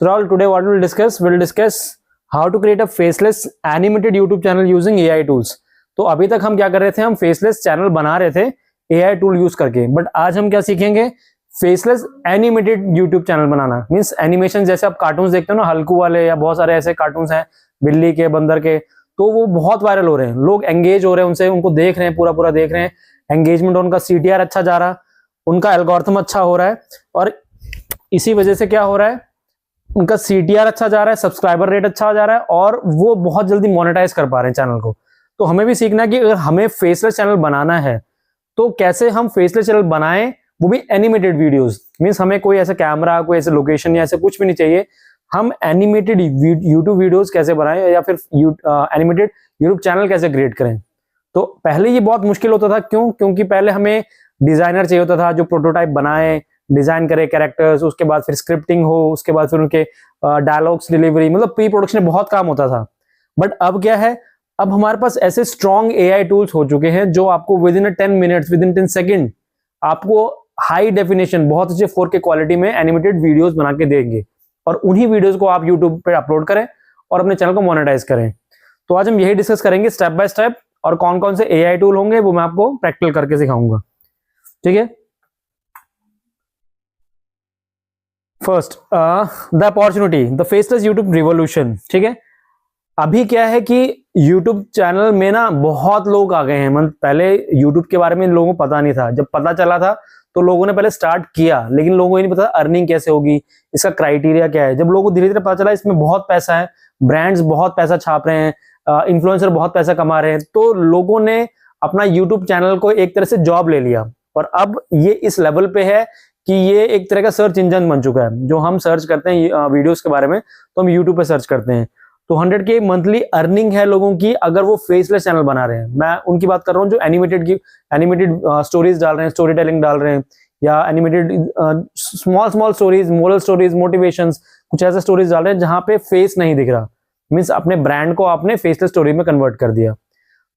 Today what we'll discuss how to create a faceless animated YouTube channel using AI tools. तो अभी तक हम क्या कर रहे थे, हम फेसलेस चैनल बना रहे थे AI टूल यूज करके, बट आज हम क्या सीखेंगे, फेसलेस एनिमेटेड YouTube चैनल बनाना। मींस एनिमेशन, जैसे आप कार्टून्स देखते हो ना, हल्कू वाले या बहुत सारे ऐसे कार्टून्स हैं बिल्ली के, बंदर के, तो वो बहुत वायरल हो रहे हैं, लोग एंगेज हो रहे हैं उनसे, उनको देख रहे हैं, पूरा देख रहे हैं, एंगेजमेंट, उनका CTR अच्छा जा रहा है, उनका एल्गोरिथम अच्छा हो रहा है, और इसी वजह से क्या हो रहा है, उनका CTR अच्छा जा रहा है, सब्सक्राइबर रेट अच्छा जा रहा है, और वो बहुत जल्दी मोनेटाइज कर पा रहे हैं चैनल को। तो हमें भी सीखना है कि अगर हमें फेसलेस चैनल बनाना है तो कैसे हम फेसलेस चैनल बनाएं, वो भी एनिमेटेड वीडियोस। मींस हमें कोई ऐसा कैमरा, कोई ऐसे लोकेशन या ऐसे कुछ भी नहीं चाहिए, हम एनिमेटेड यूट्यूब वीडियोस कैसे बनाएं या फिर एनिमेटेड यूट्यूब चैनल कैसे क्रिएट करें। तो पहले ये बहुत मुश्किल होता था, क्योंकि पहले हमें डिजाइनर चाहिए होता था जो प्रोटोटाइप बनाए, डिजाइन करे कैरेक्टर्स, उसके बाद फिर स्क्रिप्टिंग हो, उसके बाद फिर उनके डायलॉग्स डिलीवरी, मतलब प्री प्रोडक्शन में बहुत काम होता था। बट अब क्या है, अब हमारे पास ऐसे स्ट्रॉन्ग AI टूल्स हो चुके हैं जो आपको with in 10 minutes, with in 10 second आपको हाई डेफिनेशन, बहुत अच्छे 4K क्वालिटी में एनिमेटेड वीडियोस बना के देंगे, और उन्हीं वीडियोस को आप यूट्यूब पे अपलोड करें और अपने चैनल को मोनेटाइज करें। तो आज हम यही डिस्कस करेंगे स्टेप बाय स्टेप, और कौन कौन से AI टूल होंगे वो मैं आपको प्रैक्टिकल करके सिखाऊंगा। ठीक है, first the opportunity, the faceless YouTube revolution. ठीक है, अभी क्या है कि YouTube चैनल में ना बहुत लोग आ गए हैं। मतलब पहले YouTube के बारे में लोगों को पता नहीं था, जब पता चला था तो लोगों ने पहले स्टार्ट किया, लेकिन लोगों को ये नहीं पता अर्निंग कैसे होगी, इसका क्राइटेरिया क्या है। जब लोगों को धीरे धीरे पता चला इसमें बहुत पैसा है, ब्रांड्स बहुत पैसा छाप रहे हैं, इन्फ्लुएंसर बहुत पैसा कमा रहे हैं, तो लोगों ने अपना YouTube चैनल को एक तरह से जॉब ले लिया, और अब ये इस लेवल पे है कि ये एक तरह का सर्च इंजन बन चुका है। जो हम सर्च करते हैं वीडियोस के बारे में, तो हम YouTube पे सर्च करते हैं। तो 100K मंथली अर्निंग है लोगों की, अगर वो फेसलेस चैनल बना रहे हैं। मैं उनकी बात कर रहा हूँ जो एनिमेटेड स्टोरीज डाल रहे हैं, स्टोरी टेलिंग डाल रहे हैं, या animated small stories, moral stories, motivations, कुछ ऐसे स्टोरीज डाल रहे हैं जहां पे फेस नहीं दिख रहा। मीन्स अपने ब्रांड को आपने फेसलेस स्टोरी में कन्वर्ट कर दिया।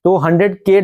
तो $100K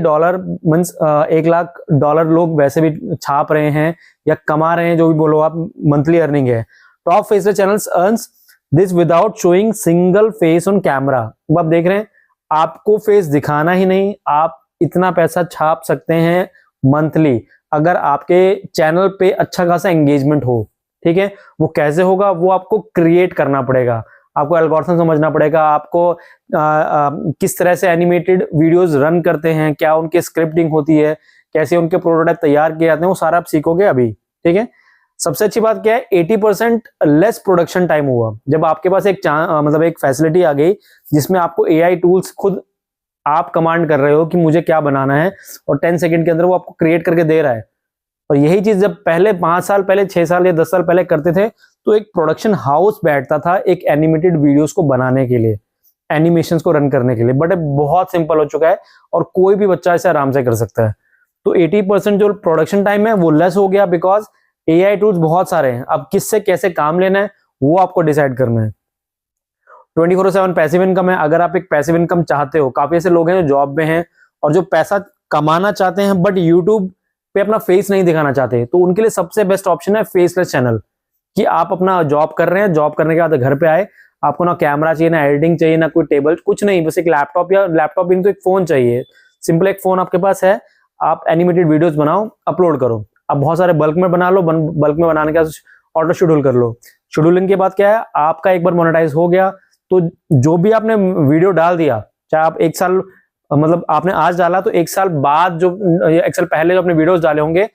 मीन्स $1,00,000 लोग वैसे भी छाप रहे हैं या कमा रहे हैं, जो भी बोलो आप, मंथली अर्निंग है। Top faceless channels earns this without showing single phase on camera. अब आप देख रहे हैं, आपको फेस दिखाना ही नहीं, आप इतना पैसा छाप सकते हैं मंथली, अगर आपके चैनल पे अच्छा खासा एंगेजमेंट हो। ठीक है, वो कैसे होगा, वो आपको क्रिएट करना पड़ेगा, आपको एल्गोरिथम समझना पड़ेगा, आपको किस तरह से एनिमेटेड वीडियोस रन करते हैं, क्या उनकी स्क्रिप्टिंग होती है, कैसे उनके प्रोटोटाइप तैयार किए जाते हैं, वो सारा आप सीखोगे अभी। ठीक है, सबसे अच्छी बात क्या है, 80% लेस प्रोडक्शन टाइम हुआ जब आपके पास एक मतलब एक फैसिलिटी आ गई जिसमें आपको AI टूल्स खुद आप कमांड कर रहे हो कि मुझे क्या बनाना है, और 10 सेकंड के अंदर वो आपको क्रिएट करके दे रहा है। और यही चीज जब पहले 5 साल पहले, 6 साल या 10 साल पहले करते थे, तो एक प्रोडक्शन हाउस बैठता था एक एनिमेटेड वीडियोस को बनाने के लिए, एनिमेशंस को रन करने के लिए। बट बहुत सिंपल हो चुका है और कोई भी बच्चा इसे आराम से कर सकता है। तो 80% जो प्रोडक्शन टाइम है वो लेस हो गया, बिकॉज AI टूल्स बहुत सारे हैं। अब किससे कैसे काम लेना है वो आपको डिसाइड करना है। 24/7 पैसिव इनकम है। अगर आप एक पैसिव इनकम चाहते हो, काफी ऐसे लोग हैं जो जॉब में हैं और जो पैसा कमाना चाहते हैं बट यूट्यूब पे अपना फेस नहीं दिखाना चाहते, तो उनके लिए सबसे बेस्ट ऑप्शन है फेसलेस चैनल। कि आप अपना जॉब कर रहे हैं, जॉब करने के बाद घर पे आए, आपको ना कैमरा चाहिए, ना एडिटिंग चाहिए, ना कोई टेबल, कुछ नहीं, बस एक लैपटॉप, या लैपटॉप भी तो एक फोन चाहिए, सिंपल एक फोन आपके पास है, आप एनिमेटेड वीडियोस बनाओ, अपलोड करो। अब बहुत सारे बल्क में बना लो, बल्क में बनाने के बाद ऑटो शेड्यूल कर लो। शेड्यूलिंग के बाद क्या है, आपका एक बार मोनेटाइज हो गया तो जो भी आपने वीडियो डाल दिया, चाहे आप 1 साल, मतलब आपने आज डाला तो 1 साल बाद, जो 1 साल पहले जो अपने वीडियोस डाले होंगे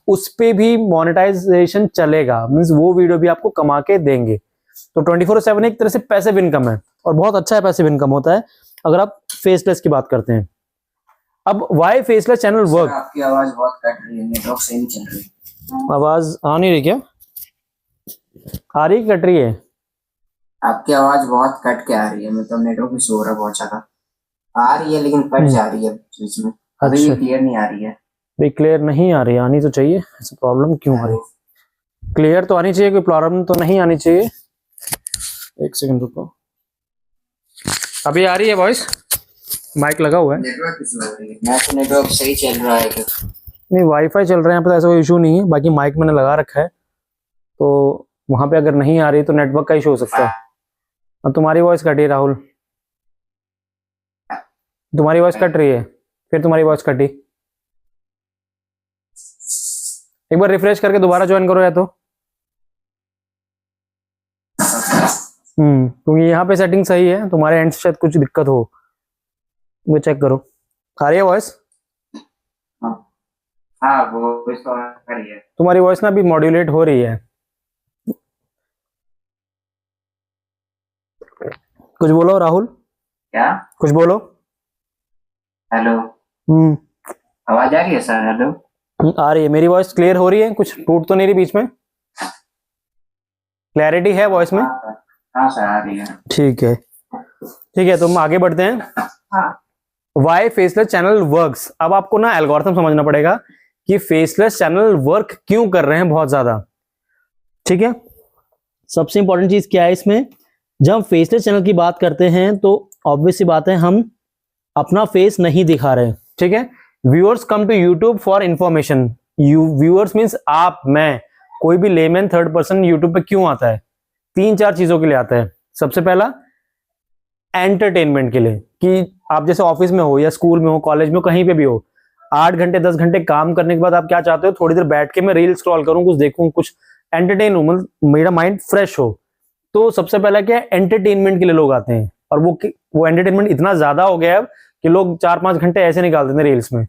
उस पे भी मोनेटाइजेशन चलेगा। मींस वो वीडियो भी आपको कमा के देंगे। तो 24/7 एक तरह से पैसिव इनकम है, और बहुत अच्छा है पैसिव इनकम होता है अगर आप फेसलेस की बात करते हैं। अब वाई फेसलेस चैनल वर्क। आपकी आवाज बहुत कट रही है, नेटवर्क सही नहीं चल रही। आवाज आ नहीं रही क्या? आ रही, कट रही है? आपकी आवाज बहुत कट के आ रही है, मतलब नेटवर्क भी सो रहा है बहुत ज्यादा। आ रही है लेकिन कट जा रही है बीच में। अभी अच्छा, क्लियर नहीं आ रही है। भाई क्लियर नहीं आ रही, आनी तो चाहिए। ऐसा प्रॉब्लम क्यों आ रही? क्लियर तो आनी चाहिए, कोई प्रॉब्लम तो नहीं आनी चाहिए। 1 सेकंड रुको, अभी आ रही है वॉइस? माइक लगा हुआ है? नेटवर्क इशू हो रही है। मैं तो नेटवर्क सही चल रहा है नहीं, वाईफाई चल रहा है यहाँ पे, ऐसा कोई इशू नहीं है। बाकी माइक मैंने लगा रखा है, तो वहां पे अगर नहीं आ रही तो नेटवर्क का इशू हो सकता है। अब तुम्हारी वॉइस कटी है राहुल, तुम्हारी वॉइस कट रही है, फिर तुम्हारी वॉइस कटी। एक बार रिफ्रेश करके दोबारा ज्वाइन करो या तो। क्योंकि यहाँ पे सेटिंग सही है, तुम्हारे एंड से शायद कुछ दिक्कत हो, वो चेक करो। आ रही है वॉइस? हाँ वो इसको कर रही है। तुम्हारी वॉइस ना अभी मॉड्यूलेट हो रही है। कुछ बोलो राहुल, क्या? कुछ बोलो। हेलो, आवाज आ रही है सर? हेलो, आ रही है, मेरी वॉइस क्लियर हो रही है, कुछ टूट तो नहीं रही बीच में? क्लैरिटी है वॉइस में? हाँ सर आ रही है। ठीक है, ठीक है, तो हम आगे बढ़ते हैं। Why faceless channel works. अब आपको ना एल्गोरिथम समझना पड़ेगा कि फेसलेस चैनल वर्क क्यों कर रहे हैं बहुत ज्यादा। ठीक है, सबसे इंपॉर्टेंट चीज क्या है इसमें, जब हम फेसलेस चैनल की बात करते हैं तो ऑब्वियस सी बात है हम अपना फेस नहीं दिखा रहे। ठीक है, viewers come to YouTube for information. Viewers means आप, मैं, कोई भी लेमैन थर्ड पर्सन यूट्यूब पे क्यों आता है? 3-4 चीजों के लिए आता है। सबसे पहला एंटरटेनमेंट के लिए, कि आप जैसे ऑफिस में हो या स्कूल में हो, कॉलेज में हो, कहीं पे भी हो, 8 घंटे 10 घंटे काम करने के बाद आप क्या चाहते हो? थोड़ी देर बैठ के मैं रील स्क्रॉल करूं, कुछ देखूं, कुछ एंटरटेन हूं, मतलब मेरा माइंड फ्रेश हो। तो सबसे पहला क्या है, एंटरटेनमेंट के लिए लोग आते हैं। और वो एंटरटेनमेंट इतना ज्यादा हो गया है अब कि लोग 4-5 घंटे ऐसे निकाल देते हैं रील्स में।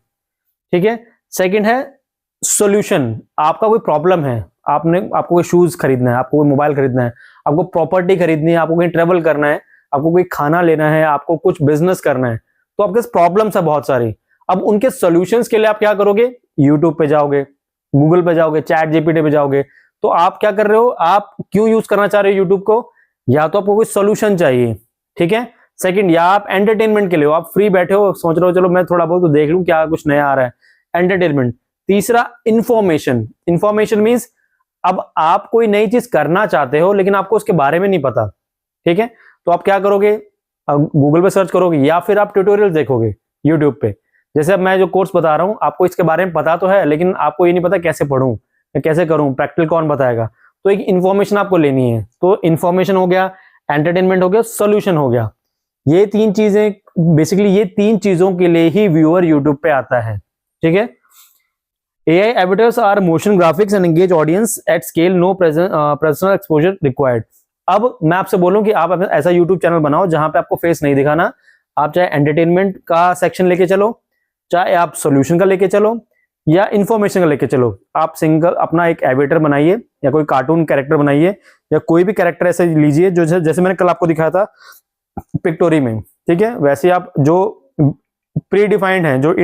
ठीक है, सेकंड है सॉल्यूशन। आपका कोई प्रॉब्लम है, आपको कोई शूज खरीदना है, आपको कोई मोबाइल खरीदना है, आपको प्रॉपर्टी खरीदनी है, आपको कहीं ट्रेवल करना है, आपको कोई खाना लेना है, आपको कुछ बिजनेस करना है, तो आपके प्रॉब्लम्स है बहुत सारी। अब उनके सॉल्यूशंस के लिए आप क्या करोगे? यूट्यूब पे जाओगे, गूगल पे जाओगे, चैट जीपीटी पे जाओगे। तो आप क्या कर रहे हो? आप क्यों यूज करना चाह रहे हो यूट्यूब को? या तो आपको कोई सोल्यूशन चाहिए, ठीक है। सेकंड, या आप एंटरटेनमेंट के लिए हो, आप फ्री बैठे हो, सोच रहे हो चलो मैं थोड़ा बहुत तो देख लूं क्या कुछ नया आ रहा है, एंटरटेनमेंट। तीसरा, इंफॉर्मेशन। इंफॉर्मेशन मींस अब आप कोई नई चीज करना चाहते हो लेकिन आपको उसके बारे में नहीं पता, ठीक है, तो आप क्या करोगे? गूगल पे सर्च करोगे या फिर आप ट्यूटोरियल देखोगे यूट्यूब पे। जैसे अब मैं जो कोर्स बता रहा हूं, आपको इसके बारे में पता तो है लेकिन आपको ये नहीं पता कैसे पढूं या कैसे करूं, प्रैक्टिकल कौन बताएगा। तो एक इन्फॉर्मेशन आपको लेनी है। तो इन्फॉर्मेशन हो गया, एंटरटेनमेंट हो गया, सोल्यूशन हो गया। ये 3 चीजें, बेसिकली ये 3 चीजों के लिए ही व्यूअर यूट्यूब पे आता है, ठीक है। AI editors are motion graphics and engage audience at scale, no personal exposure required। अब मैं आपसे बोलूं कि आप ऐसा YouTube चैनल बनाओ जहां पे आपको फेस नहीं दिखाना। आप चाहे एंटरटेनमेंट का सेक्शन लेके चलो, चाहे आप सॉल्यूशन का लेके चलो, या इंफॉर्मेशन का लेके चलो। आप सिंगल अपना एक एवेटर बनाइए या कोई कार्टून कैरेक्टर बनाइए या कोई भी कैरेक्टर ऐसे लीजिए जो जैसे मैंने कल आपको दिखाया था पिक्टोरी में, ठीक है। वैसे आप जो प्री डिफाइंड है, जो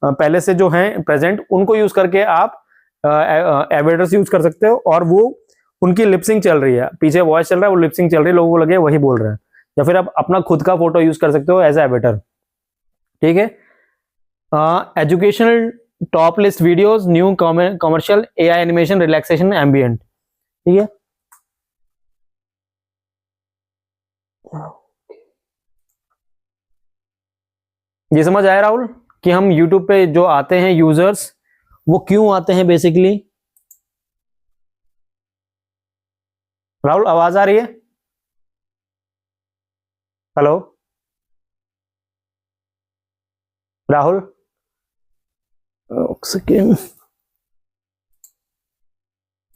पहले से जो हैं प्रेजेंट, उनको यूज करके आप एवेटर्स यूज कर सकते हो और वो उनकी लिपसिंग चल रही है, पीछे वॉइस चल रहा है, वो लिपसिंग चल रही है, लोगों को लगे वही बोल रहा है। या फिर आप अपना खुद का फोटो यूज कर सकते हो एज एवेटर, ठीक है। Educational top list videos, new commercial, AI animation, relaxation, ambient, ठीक है। ये समझ आया राहुल कि हम YouTube पे जो आते हैं यूजर्स, वो क्यों आते हैं बेसिकली? राहुल आवाज आ रही है? Hello Rahul, second.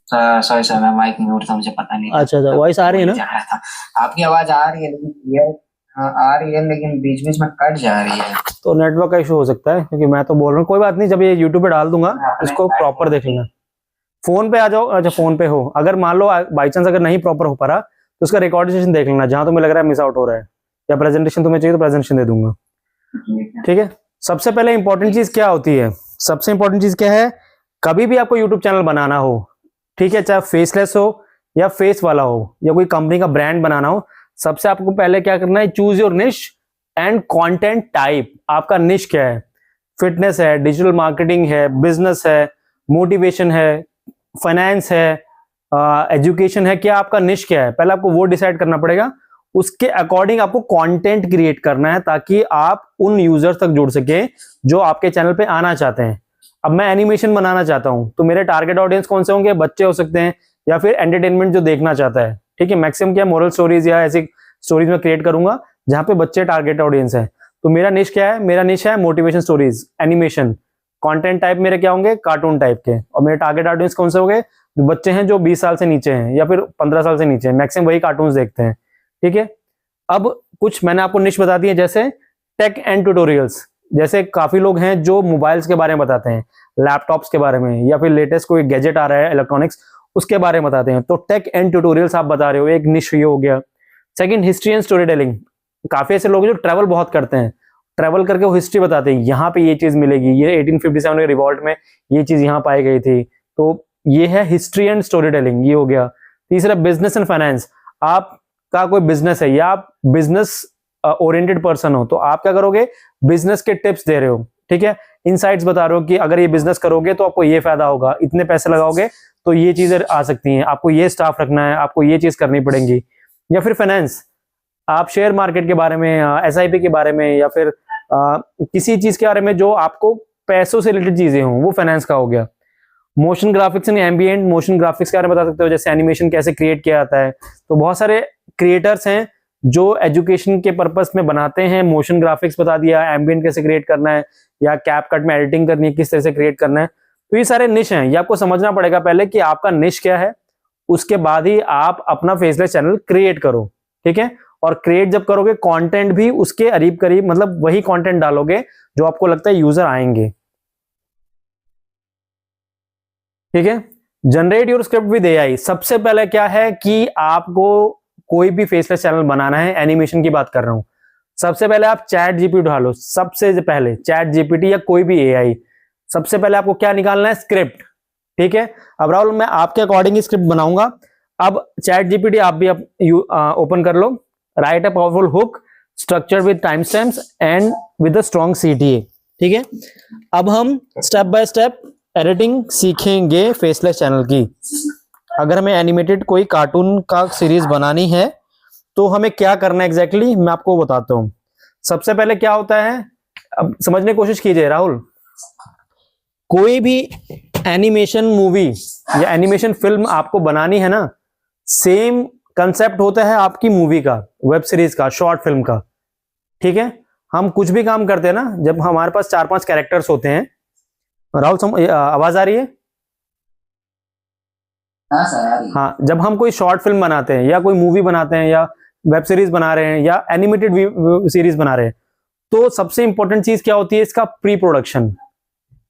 Sorry sir, मैं माइक नहीं उठता, मुझे पता नहीं था। अच्छा, वॉइस आ रही है ना? जा रहा था। आपकी आवाज आ रही है लेकिन क्लियर आ रही है, लेकिन बीच बीच में कट जा रही है। तो नेटवर्क का इशू हो सकता है, क्योंकि मैं तो बोल रहा हूँ, कोई बात नहीं, जब ये यूट्यूब पे डाल दूंगा इसको प्रॉपर देख लेना। फोन पे आ जाओ, अच्छा फोन पे हो, अगर मान लो बाई चांस अगर नहीं प्रॉपर हो पा रहा तो उसका रिकॉर्ड सेशन देख लेना, जहां तुम्हें लग रहा है मिस आउट हो रहा है, या प्रेजेंटेशन तुम्हें चाहिए तो प्रेजेंटेशन दे दूंगा, ठीक है। सबसे पहले इंपॉर्टेंट चीज क्या होती है? सबसे इंपॉर्टेंट चीज क्या है? कभी भी आपको यूट्यूब चैनल बनाना हो, ठीक है, चाहे फेसलेस हो या फेस वाला हो, या कोई कंपनी का ब्रांड बनाना हो, सबसे आपको पहले क्या करना है? चूज योर निश एंड कंटेंट टाइप। आपका निश क्या है? फिटनेस है, डिजिटल मार्केटिंग है, बिजनेस है, मोटिवेशन है, फाइनेंस है, एजुकेशन है, क्या आपका निश क्या है? पहले आपको वो डिसाइड करना पड़ेगा। उसके अकॉर्डिंग आपको कंटेंट क्रिएट करना है ताकि आप उन यूजर्स तक जुड़ सके जो आपके चैनल पे आना चाहते हैं। अब मैं एनिमेशन बनाना चाहता हूं तो मेरे टारगेट ऑडियंस कौन से होंगे? बच्चे हो सकते हैं, या फिर एंटरटेनमेंट जो देखना चाहता है, ठीक है। मैक्सिमम क्या मोरल स्टोरीज या ऐसी स्टोरीज में क्रिएट करूंगा जहां पे बच्चे टारगेट ऑडियंस है। तो मेरा निश क्या है, मेरा निश है motivation stories, animation content type मेरे क्या होंगे, कार्टून टाइप के। और मेरे टारगेट ऑडियंस कौन से हो गए, बच्चे हैं जो 20 साल से नीचे हैं या फिर 15 साल से नीचे हैं, मैक्सिमम वही कार्टून्स देखते हैं, ठीक है। अब कुछ मैंने आपको निश बता दिए, जैसे टेक एंड ट्यूटोरियल्स, जैसे काफी लोग हैं जो मोबाइल्स के बारे में बताते हैं, लैपटॉप्स के बारे में, या फिर लेटेस्ट कोई गैजेट आ रहा है इलेक्ट्रॉनिक्स उसके बारे में बताते हैं, तो टेक एंड ट्यूटोरियल्स आप बता रहे हो, एक निश ये हो गया। Second, history and story telling, काफी ऐसे लोग जो ट्रैवल बहुत करते हैं, ट्रैवल करके वो हिस्ट्री बताते हैं, यहाँ पे ये चीज मिलेगी, ये 1857 के रिवॉल्ट में ये चीज यहाँ पाई गई थी, तो ये है हिस्ट्री एंड स्टोरी टेलिंग, ये हो गया। तीसरा, बिजनेस एंड फाइनेंस, आपका कोई बिजनेस है या आप बिजनेस ओरिएंटेड पर्सन हो, तो आप क्या करोगे, बिजनेस के टिप्स दे रहे हो, ठीक है, इनसाइट्स बता रहे हो कि अगर ये बिजनेस करोगे तो आपको ये फायदा होगा, इतने पैसे लगाओगे तो ये चीजें आ सकती हैं, आपको ये स्टाफ रखना है, आपको ये चीज करनी पड़ेगी। या फिर फाइनेंस, आप शेयर मार्केट के बारे में, एसआईपी के बारे में, या फिर किसी चीज के बारे में जो आपको पैसों से रिलेटेड चीजें हों, वो फाइनेंस का हो गया। Motion graphics and ambient motion graphics के बारे में बता सकते हो, जैसे एनिमेशन कैसे क्रिएट किया जाता है, तो बहुत सारे क्रिएटर्स हैं जो एजुकेशन के पर्पस में बनाते हैं, मोशन ग्राफिक्स बता दिया, एम्बिएंट कैसे क्रिएट करना है, या कैपकट में एडिटिंग करनी है किस तरह से क्रिएट करना है। तो ये सारे निश हैं, ये आपको समझना पड़ेगा पहले कि आपका निश क्या है, उसके बाद ही आप अपना फेसलेस चैनल क्रिएट करो, ठीक है। और क्रिएट जब करोगे कंटेंट भी उसके करीब करीब, मतलब वही कंटेंट डालोगे जो आपको लगता है यूजर आएंगे, ठीक है। Generate your script with AI, सबसे पहले क्या है कि आपको कोई भी फेसलेस चैनल बनाना है, एनिमेशन की बात कर रहा हूं, सबसे पहले आप चैट जीपीटी ढालो, सबसे पहले चैट जीपीटी या कोई भी एआई, सबसे पहले आपको क्या निकालना है, स्क्रिप्ट, ठीक है। अब राहुल मैं आपके अकॉर्डिंग ही स्क्रिप्ट बनाऊंगा, अब चैट जीपीटी आप भी ओपन कर लो, write a powerful hook structure with time stamps and with a strong CTA, ठीक है। अब हम स्टेप बाय स्टेप एडिटिंग सीखेंगे फेसलेस चैनल की। अगर हमें एनिमेटेड कोई कार्टून का सीरीज बनानी है तो हमें क्या करना है एग्जैक्टली, मैं आपको बताता हूं। सबसे पहले क्या होता है, अब समझने की कोशिश कीजिए राहुल, कोई भी एनिमेशन मूवी या एनिमेशन फिल्म आपको बनानी है ना, सेम कंसेप्ट होता है आपकी मूवी का, वेब सीरीज का, शॉर्ट फिल्म का, ठीक है। हम कुछ भी काम करते हैं ना, जब हमारे पास 4-5 कैरेक्टर्स होते हैं, राहुल आवाज आ रही है? हाँ सर आ रही है। हाँ, जब हम कोई शॉर्ट फिल्म बनाते हैं या कोई मूवी बनाते हैं या वेब सीरीज बना रहे हैं या एनिमेटेड सीरीज बना रहे हैं, तो सबसे इंपॉर्टेंट चीज क्या होती है, इसका प्री प्रोडक्शन।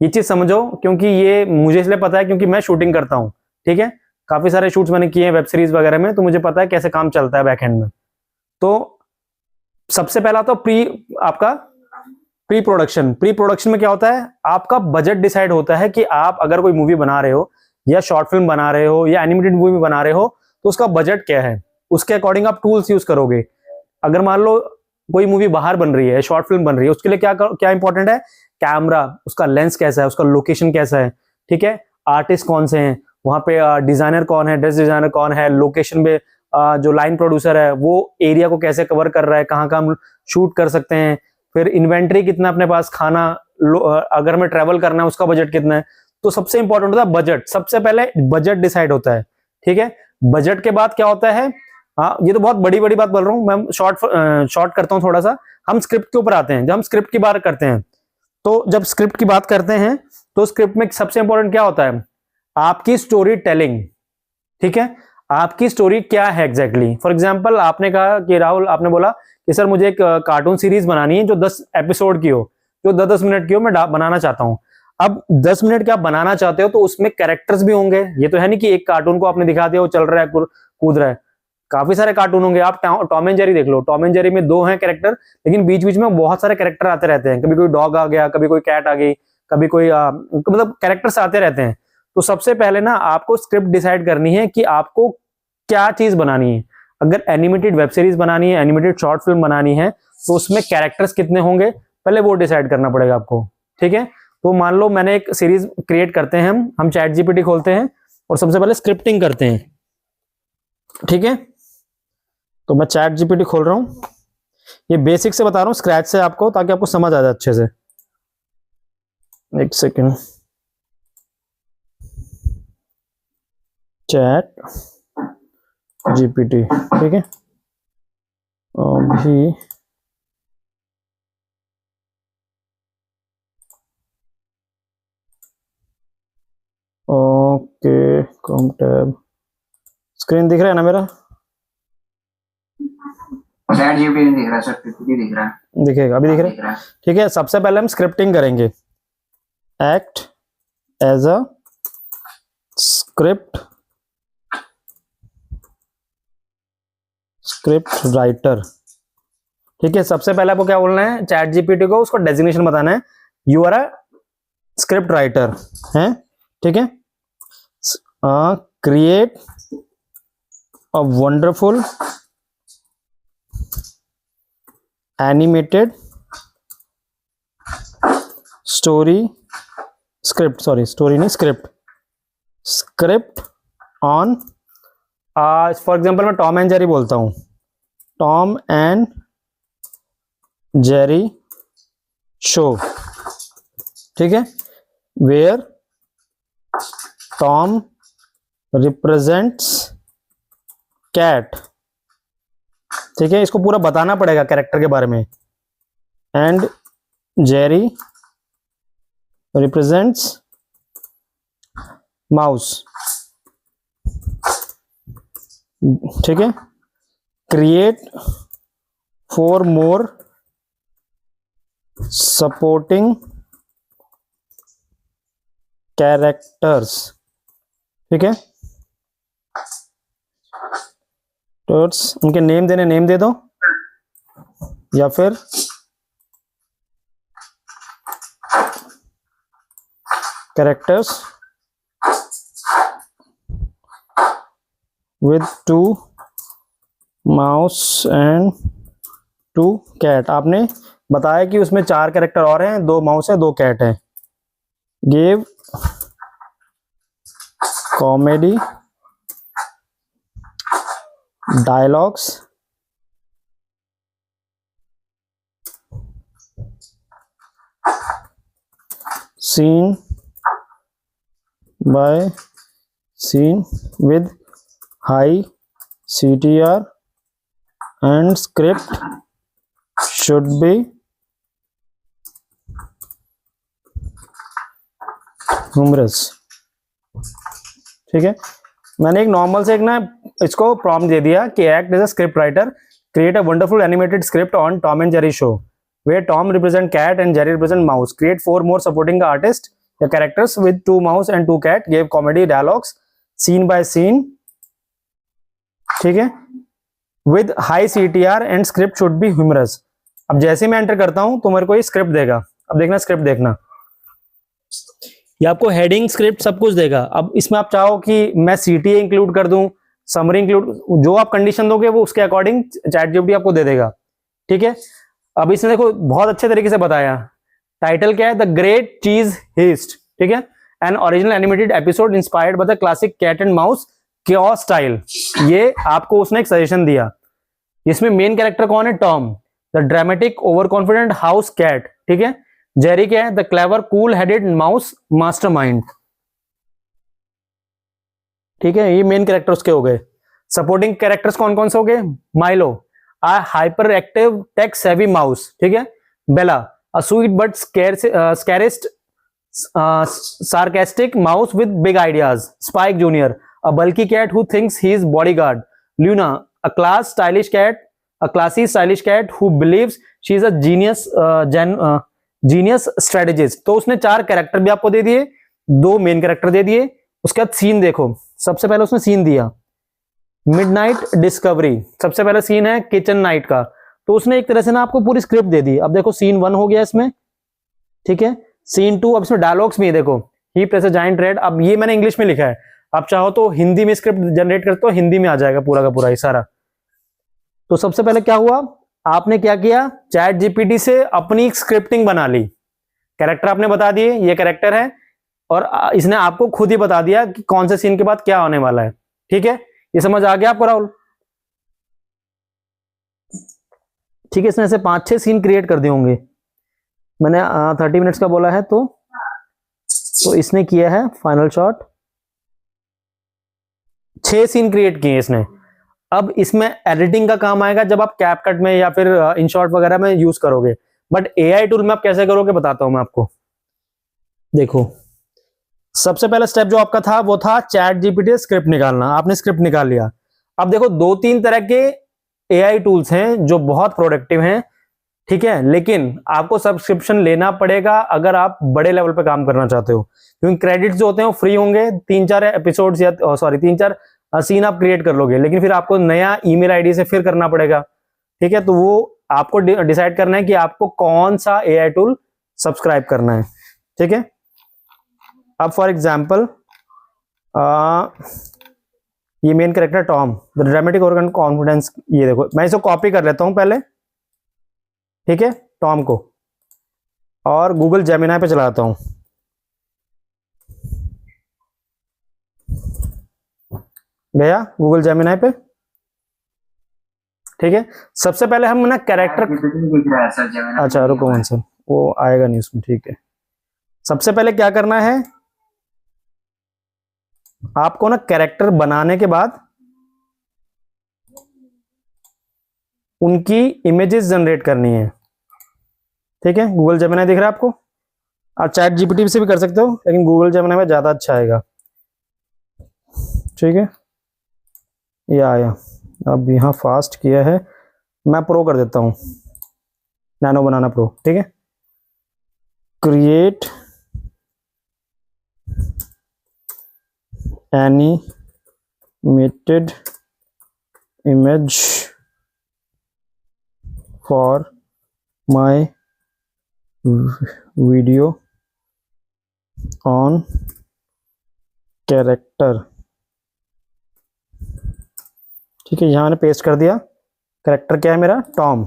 ये चीज समझो, क्योंकि ये मुझे इसलिए पता है क्योंकि मैं शूटिंग करता हूं, ठीक है। काफी सारे शूट्स मैंने किए हैं वेब सीरीज वगैरह में, तो मुझे पता है कैसे काम चलता है बैक एंड में। तो सबसे पहला तो आपका प्री प्रोडक्शन। प्री प्रोडक्शन में क्या होता है, आपका बजट डिसाइड होता है कि आप अगर कोई मूवी बना रहे हो या शॉर्ट फिल्म बना रहे हो या एनिमेटेड मूवी बना रहे हो, तो उसका बजट क्या है, उसके अकॉर्डिंग आप टूल्स यूज करोगे। अगर मान लो कोई मूवी बाहर बन रही है, शॉर्ट फिल्म बन रही है, उसके लिए क्या क्या इंपॉर्टेंट है, कैमरा, उसका लेंस कैसा है, उसका लोकेशन कैसा है, ठीक है, आर्टिस्ट कौन से हैं वहां पे, डिजाइनर कौन है, ड्रेस डिजाइनर कौन है, लोकेशन में जो लाइन प्रोड्यूसर है वो एरिया को कैसे कवर कर रहा है, कहाँ कहाँ हम शूट कर सकते हैं, फिर इन्वेंट्री कितना अपने पास, खाना, अगर हमें ट्रेवल करना है उसका बजट कितना है। तो सबसे इंपॉर्टेंट होता है बजट, सबसे पहले बजट डिसाइड होता है, ठीक है। बजट के बाद क्या होता है, हाँ ये तो बहुत बड़ी बड़ी बात बोल रहा हूँ मैं, शॉर्ट करता हूँ थोड़ा सा। हम स्क्रिप्ट के ऊपर आते हैं, जब हम स्क्रिप्ट की बात करते हैं, तो जब स्क्रिप्ट की बात करते हैं तो स्क्रिप्ट में सबसे इंपॉर्टेंट क्या होता है, आपकी स्टोरी टेलिंग, ठीक है। आपकी स्टोरी क्या है एग्जैक्टली। फॉर एग्जांपल आपने कहा कि राहुल, आपने बोला कि सर मुझे एक कार्टून सीरीज बनानी है जो 10 एपिसोड की हो, जो 10-10 मिनट की हो, मैं बनाना चाहता हूं। अब 10 मिनट का आप बनाना चाहते हो तो उसमें कैरेक्टर्स भी होंगे, ये तो है नहीं कि एक कार्टून को आपने दिखा दिया वो चल रहा है, कूद रहा है, काफी सारे कार्टून होंगे। आप टॉम एंड जेरी देख लो, टॉम एंड जेरी में 2 हैं कैरेक्टर, लेकिन बीच बीच में बहुत सारे कैरेक्टर आते रहते हैं, कभी कोई डॉग आ गया, कभी कोई कैट आ गई, कभी कोई मतलब कैरेक्टर्स आते रहते हैं। तो सबसे पहले ना आपको स्क्रिप्ट डिसाइड करनी है कि आपको क्या चीज बनानी है। अगर एनिमेटेड वेब सीरीज बनानी है, एनिमेटेड शॉर्ट फिल्म बनानी है, तो उसमें कैरेक्टर्स कितने होंगे पहले वो डिसाइड करना पड़ेगा आपको, ठीक है। तो मान लो मैंने एक सीरीज क्रिएट करते हैं, हम चैट जीपीटी खोलते हैं और सबसे पहले स्क्रिप्टिंग करते हैं, ठीक है। तो मैं चैट जीपीटी खोल रहा हूं, ये बेसिक से बता रहा हूं, स्क्रैच से आपको, ताकि आपको समझ आ जाए अच्छे से। एक सेकेंड, चैट जीपीटी, ठीक है। अभी ओके, कॉम टैब, स्क्रीन दिख रहा है ना मेरा? चैट जीपीटी नहीं दिख रहा सर, पीपीटी दिख रहा है। दिखेगा, अभी दिख रहा दिख है? रहा है। ठीक है, सबसे पहले हम स्क्रिप्टिंग करेंगे। Act as a script writer, ठीक है। सबसे पहले आपको क्या बोलना है, चैट जीपीटी को उसको डेजिग्नेशन बताना है, you are a script writer है, ठीक है। Create a wonderful animated script on, for example मैं टॉम एंड जेरी बोलता हूं, टॉम एंड जेरी शो, ठीक है, वेयर टॉम रिप्रेजेंट्स कैट, ठीक है। इसको पूरा बताना पड़ेगा कैरेक्टर के बारे में, एंड जेरी रिप्रेजेंट्स माउस, ठीक है। क्रिएट 4 मोर सपोर्टिंग कैरेक्टर्स, ठीक है। तो उनके नेम देने, नेम दे दो, या फिर characters with 2 mouse and 2 cat. आपने बताया कि उसमें 4 कैरेक्टर और हैं, 2 माउस है 2 कैट है। Give comedy dialogues scene by scene with high CTR and script should be humorous, ठीक है। मैंने एक नॉर्मल से एक ना इसको प्रॉम्प्ट दे दिया कि act as a script writer, create a wonderful animated script on Tom and Jerry show where Tom represent cat and Jerry represent mouse, create 4 more supporting artist या characters with 2 mouse and 2 cat, give comedy dialogues scene by scene, ठीक है, with high CTR and script should be humorous. अब जैसे मैं enter करता हूं तो मेरे को ये स्क्रिप्ट देगा। अब देखना स्क्रिप्ट देखना, ये आपको हेडिंग स्क्रिप्ट सब कुछ देगा। अब इसमें आप चाहो कि मैं CTA इंक्लूड कर दूं, समरी इंक्लूड, जो आप कंडीशन दोगे वो उसके अकॉर्डिंग चैट जीपीटी आपको दे देगा, ठीक है। अब इसने देखो बहुत अच्छे तरीके से बताया। टाइटल क्या है, द ग्रेट चीज हिस्ट, ठीक है, an original animated episode inspired by the classic cat and mouse chaos style. ये आपको उसने एक सजेशन दिया। इसमें मेन कैरेक्टर कौन है, Tom the dramatic over confident house cat, ठीक है। जेरी क्या है, the clever cool headed mouse mastermind, ठीक है। ये मेन कैरेक्टर्स के हो गए। सपोर्टिंग कैरेक्टर्स कौन कौन से हो गए, Milo a hyper active tech savvy mouse, ठीक है। Bella a sweet but scariest sarcastic mouse with big ideas, Spike Jr. a bulky cat who thinks he is bodyguard, Luna a classy stylish cat who believes she is a genius strategist। तो उसने 4 character भी आपको दे दिए, 2 main character दे दिए। उसके बाद scene देखो, सबसे पहले उसने सीन दिया मिडनाइट डिस्कवरी, सबसे पहला सीन है किचन नाइट का। तो उसने एक तरह से ना आपको पूरी स्क्रिप्ट दे दी। अब देखो सीन 1 हो गया इसमें, ठीक है। सीन 2, अब इसमें डायलॉग्स भी है, देखो ही प्रेस अ जायंट रेड। अब ये मैंने इंग्लिश में लिखा है, आप चाहो तो हिंदी में स्क्रिप्ट जनरेट करते हो, हिंदी में आ जाएगा पूरा का पूरा ये सारा। तो सबसे पहले क्या हुआ, आपने क्या किया, चैट जीपीटी से अपनी स्क्रिप्टिंग बना ली। कैरेक्टर आपने बता दिए, ये कैरेक्टर है, और इसने आपको खुद ही बता दिया कि कौन से सीन के बाद क्या होने वाला है, ठीक है। ये समझ आ गया आपको राहुल? ठीक है, इसने ऐसे 5-6 सीन क्रिएट कर दिए होंगे। मैंने 30 मिनट्स का बोला है, तो इसने किया है फाइनल शॉट 6 सीन क्रिएट किए इसने। अब इसमें एडिटिंग का काम आएगा जब आप कैपकट में या फिर InShot वगैरह में यूज करोगे, बट AI टूल में आप कैसे करोगे बताता हूं मैं आपको। देखो, सबसे पहला स्टेप जो आपका था वो था ChatGPT स्क्रिप्ट निकालना। आपने स्क्रिप्ट निकाल लिया। अब देखो, 2-3 तरह के AI टूल्स हैं जो बहुत प्रोडक्टिव हैं, ठीक है, लेकिन आपको सब्सक्रिप्शन लेना पड़ेगा अगर आप बड़े लेवल पे काम करना चाहते हो, क्योंकि क्रेडिट्स जो होते हैं वो फ्री होंगे। 3-4 एपिसोड्स या 3-4 सीन आप क्रिएट कर लोगे, लेकिन फिर आपको नया ईमेल आईडी से फिर करना पड़ेगा, ठीक है। तो वो आपको डिसाइड करना है कि आपको कौन सा AI टूल सब्सक्राइब करना है, ठीक है। अब फॉर एग्जाम्पल ये main character Tom, the dramatic organ confidence, ये देखो मैं इसे कॉपी कर लेता हूं पहले, ठीक है, टॉम को, और गूगल जेमिनाई पे चलाता हूं। गया गूगल जेमिनाई पे, ठीक है। सबसे पहले हम ना कैरेक्टर, दिख रहा है सर जेमिनी। अच्छा रुको वन सर, वो आएगा नहीं उसमें, ठीक है। सबसे पहले क्या करना है, आपको ना कैरेक्टर बनाने के बाद उनकी इमेजेस जनरेट करनी है, ठीक है। गूगल जेमिनाई दिख रहा है आपको? आप ChatGPT से भी कर सकते हो, लेकिन गूगल जेमिनाई में ज्यादा अच्छा आएगा, ठीक है। ये आया। अब यहाँ फास्ट किया है, मैं प्रो कर देता हूँ, नैनो बनाना प्रो, ठीक है। Create animated image for my video on character, ठीक है। यहां मैंने पेस्ट कर दिया। कैरेक्टर क्या है मेरा? Tom,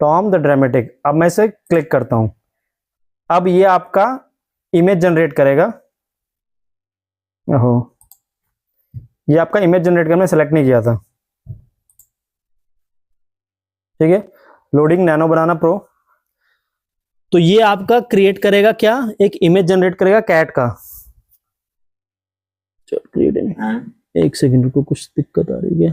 Tom the dramatic. अब मैं इसे क्लिक करता हूं। अब ये आपका इमेज जनरेट करेगा। ओहो, ये आपका इमेज जनरेट करना सेलेक्ट नहीं किया था, ठीक है। लोडिंग नैनो बनाना प्रो। तो ये आपका क्रिएट करेगा क्या? एक इमेज जनरेट करेगा कैट का। चलो क्रिएट, एक सेकंड रुको, कुछ दिक्कत आ रही है।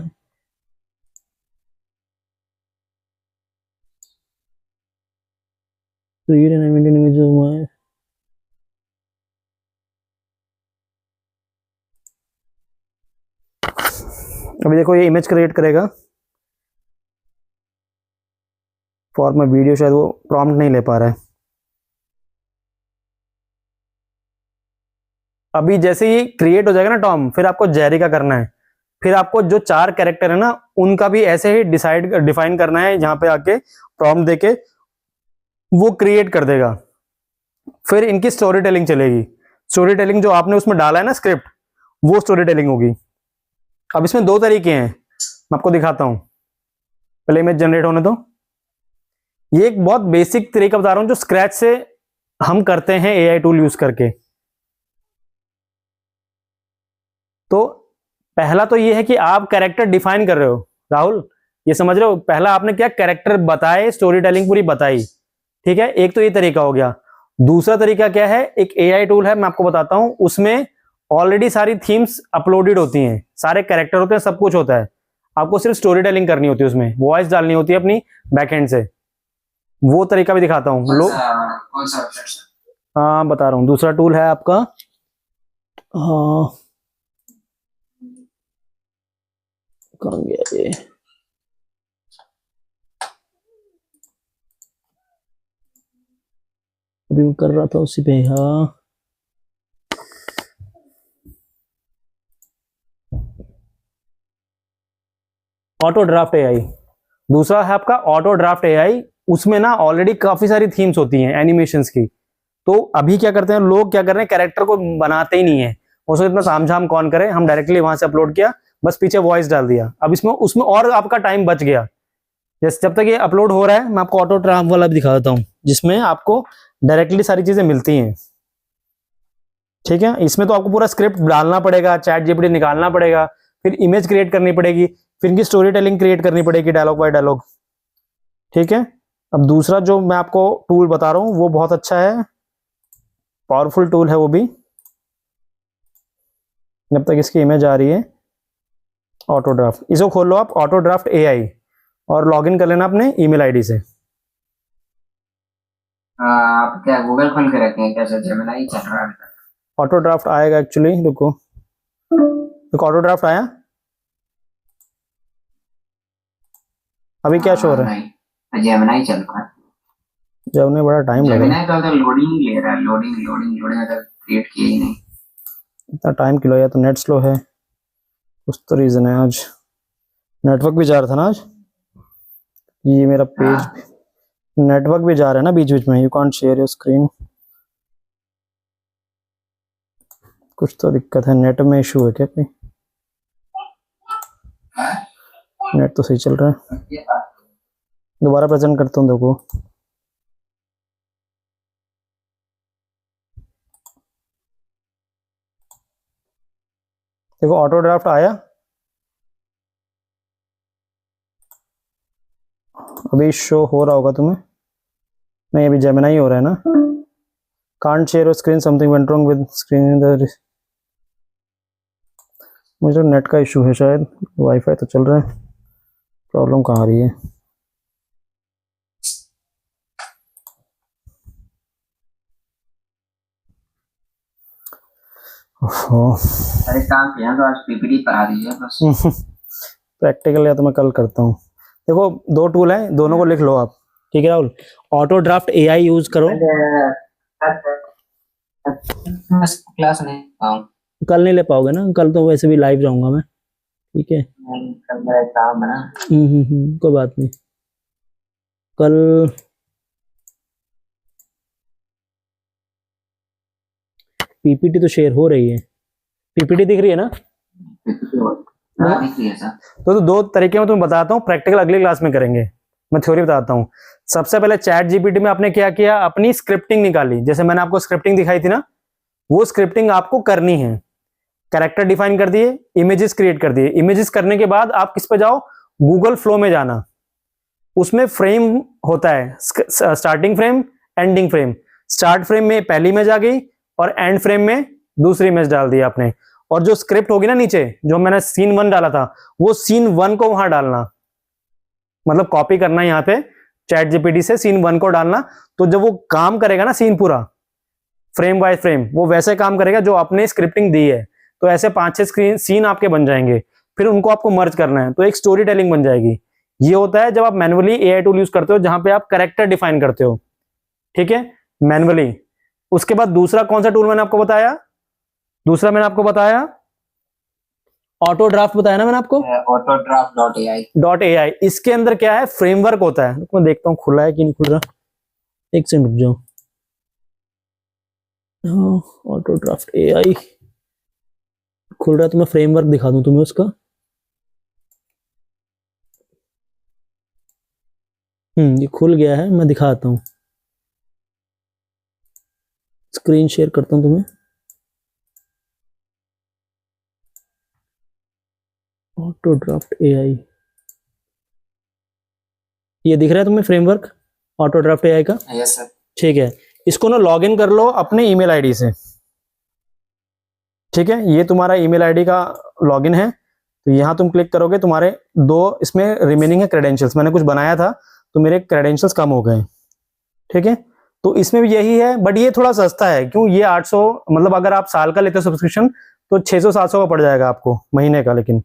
Create an image of my, अभी देखो ये इमेज क्रिएट करेगा फॉर माय वीडियो, शायद वो प्रॉम्प्ट नहीं ले पा रहा है। अभी जैसे ही क्रिएट हो जाएगा ना टॉम, फिर आपको जेरी का करना है। फिर आपको जो 4 कैरेक्टर है ना, उनका भी ऐसे ही डिफाइन करना है। यहाँ पे आके प्रॉम्प्ट देके वो क्रिएट कर देगा। फिर इनकी स्टोरी टेलिंग चलेगी। स्टोरी टेलिंग जो आपने उसमें डाला है ना स्क्रिप्ट, वो स्टोरी टेलिंग होगी। अब इसमें 2 तरीके हैं, मैं आपको दिखाता हूं। पहले इमेज जनरेट होने दो। ये एक बहुत बेसिक तरीका बता रहा हूं जो स्क्रैच से हम करते हैं AI टूल यूज करके। तो पहला तो ये है कि आप कैरेक्टर डिफाइन कर रहे हो राहुल, ये समझ रहे हो? पहला आपने क्या कैरेक्टर बताए, स्टोरी टेलिंग पूरी बताई, ठीक है। एक तो ये तरीका हो गया। दूसरा तरीका क्या है, एक AI टूल है, मैं आपको बताता हूं। उसमें ऑलरेडी सारी थीम्स अपलोडेड होती हैं, सारे कैरेक्टर होते हैं, सब कुछ होता है। आपको सिर्फ स्टोरी टेलिंग करनी होती है, उसमें वॉइस डालनी होती है अपनी बैकएंड से। वो तरीका भी दिखाता हूँ। कौन सा वेबसाइट सर? हाँ बता रहा हूँ। दूसरा टूल है आपका, हाँ कहाँ गया ये, अभी मैं कर रहा था उसी पे। हाँ ऑटो ड्राफ्ट AI। दूसरा है आपका ऑटो ड्राफ्ट AI। उसमें ना ऑलरेडी काफी सारी थीम्स होती हैं एनिमेशंस की। तो अभी क्या करते हैं लोग, क्या कर रहे हैं, कैरेक्टर को बनाते ही नहीं है। उसको इतना सामझाम कौन करे, हम डायरेक्टली वहां से अपलोड किया, बस पीछे वॉइस डाल दिया। अब इसमें उसमें और आपका टाइम बच गया। जैसे जब तक ये अपलोड हो रहा है, मैं आपको ऑटो ड्राफ्ट वाला भी दिखा देता हूँ, जिसमें आपको डायरेक्टली सारी चीजें मिलती हैं, ठीक है। इसमें तो आपको पूरा स्क्रिप्ट डालना पड़ेगा, ChatGPT निकालना पड़ेगा, फिर इमेज क्रिएट करनी पड़ेगी, फिर इनकी स्टोरी टेलिंग क्रिएट करनी पड़ेगी डायलॉग बाय डायलॉग, ठीक है। अब दूसरा जो मैं आपको टूल बता रहा हूँ वो बहुत अच्छा है, पावरफुल टूल है वो भी, जब तक इसकी इमेज आ रही है ऑटो ड्राफ्ट, इसको खोल लो आप, ऑटो ड्राफ्ट AI, और लॉगिन कर लेना अपने ईमेल आईडी से। आप क्या गूगल खोल के रखे हैं? कैसे जेमिनी चल रहा है? ऑटो ड्राफ्ट आएगा एक्चुअली, रुको रुको, ऑटो ड्राफ्ट आया अभी? क्या शो हो रहा है? नहीं, जेमिनी चल रहा है। जब उन्हें बड़ा टाइम लगा, जेमिनी का तो लोडिंग ले रहा है, लोडिंग लोडिंग लोडिंग, अगर क्रिएट किया ही नहीं। इतना टाइम क्यों, या तो नेट स्लो है, कुछ तो रीजन है। आज नेटवर्क भी जा रहा था ना आज, ये मेरा पेज नेटवर्क भी जा रहा है ना बीच बीच में। You can't share your screen, कुछ तो दिक्कत है, नेट में इशू है क्या कोई? नेट तो सही चल रहा है। दोबारा प्रेजेंट करता हूँ, देखो देखो ऑटो ड्राफ्ट आया अभी, शो हो रहा होगा तुम्हें। नहीं, अभी जेमिनी ही हो रहा है ना। Can't share your screen, something went wrong with screen in the, मुझे नेट का इशू है शायद, वाईफाई तो चल रहा है, प्रॉब्लम कहाँ आ रही है? अरे काम किया तो आज पीपीटी करा दीजिए बस। प्रैक्टिकल या तो मैं कल करता हूँ। देखो दो टूल हैं, दोनों को लिख लो आप, ठीक है Rahul? Auto draft AI use करो। क्लास नहीं आऊँ, कल नहीं ले पाओगे ना, कल तो वैसे भी लाइव जाऊंगा मैं, ठीक है? कल मेरा काम है ना। कोई बात नहीं, कल PPT तो शेयर हो रही है, PPT दिख रही है ना? हाँ, दिख रही है सर। तो दो तरीके में तुम्हें बताता हूँ, प्रैक्टिकल अगली क्लास में करेंगे, मैं थ्योरी बताता हूँ। सबसे पहले चैट जीपीटी में आपने क्या किया, अपनी स्क्रिप्टिंग निकाली, जैसे मैंने आपको स्क्रिप्टिंग दिखाई थी ना, वो स्क्रिप्टिंग आपको करनी है। कैरेक्टर डिफाइन कर दिए, इमेजेस क्रिएट कर दिए, इमेजेस करने के बाद आप किस पे जाओ, गूगल फ्लो में जाना। उसमें फ्रेम होता है, starting frame, ending frame. Start frame में पहली इमेज आ गई और एंड फ्रेम में दूसरी इमेज डाल दी आपने। और जो स्क्रिप्ट होगी ना नीचे, जो मैंने सीन 1 डाला था, वो सीन 1 को वहां डालना, मतलब कॉपी करना यहाँ पे चैट जीपीटी से सीन 1 को डालना। तो जब वो काम करेगा ना सीन पूरा, फ्रेम बाय फ्रेम, वो वैसे काम करेगा जो आपने स्क्रिप्टिंग दी है। तो ऐसे 5-6 सीन आपके बन जाएंगे, फिर उनको आपको मर्ज करना है, तो एक स्टोरी टेलिंग बन जाएगी। ये होता है जब आप मैनुअली AI टूल यूज करते हो, जहां पे आप कैरेक्टर डिफाइन करते हो, ठीक है, मैनुअली। उसके बाद दूसरा कौन सा टूल मैंने आपको बताया? दूसरा मैंने आपको बताया ऑटो ड्राफ्ट, बताया ना मैंने आपको, ऑटो ड्राफ्ट .ai। इसके अंदर क्या है, फ्रेमवर्क होता है। मैं देखता हूँ खुला है कि नहीं खुल रहा, एक सेकंड रुक जाओ। ऑटो ड्राफ्ट AI खुल रहा है, तो मैं फ्रेमवर्क दिखा दूं तुम्हें उसका। ये खुल गया है, मैं दिखाता हूँ, स्क्रीन शेयर करता हूँ तुम्हें। ऑटो ड्राफ्ट AI, ये दिख रहा है तुम्हें फ्रेमवर्क ऑटो ड्राफ्ट AI का? Yes sir. ठीक है, इसको ना लॉग इन कर लो अपने ईमेल आईडी से, ठीक है? ये तुम्हारा ईमेल आईडी का लॉगिन है। तो यहाँ तुम क्लिक करोगे, तुम्हारे दो इसमें रिमेनिंग है क्रेडेंशियल्स। मैंने कुछ बनाया था तो मेरे क्रेडेंशियल्स कम हो गए, ठीक है? तो इसमें भी यही है, बट ये थोड़ा सस्ता है। क्यों? ये 800, मतलब अगर आप साल का लेते हो सब्सक्रिप्शन तो 600-700 का पड़ जाएगा आपको महीने का, लेकिन